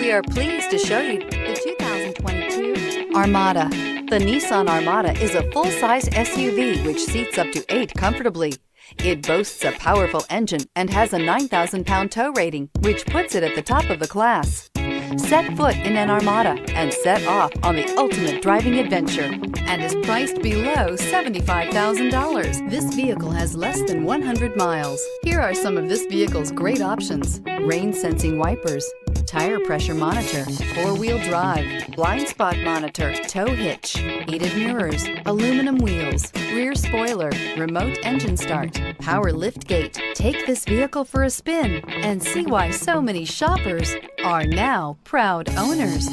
We are pleased to show you the 2022 Armada. The Nissan Armada is a full-size SUV which seats up to 8 comfortably. It boasts a powerful engine and has a 9,000-pound tow rating, which puts it at the top of the class. Set foot in an Armada and set off on the ultimate driving adventure and is priced below $75,000. This vehicle has less than 100 miles. Here are some of this vehicle's great options: rain sensing wipers, tire pressure monitor, 4-wheel drive, blind spot monitor, tow hitch, heated mirrors, aluminum wheels, rear spoiler, remote engine start, power lift gate. Take this vehicle for a spin and see why so many shoppers are now proud owners.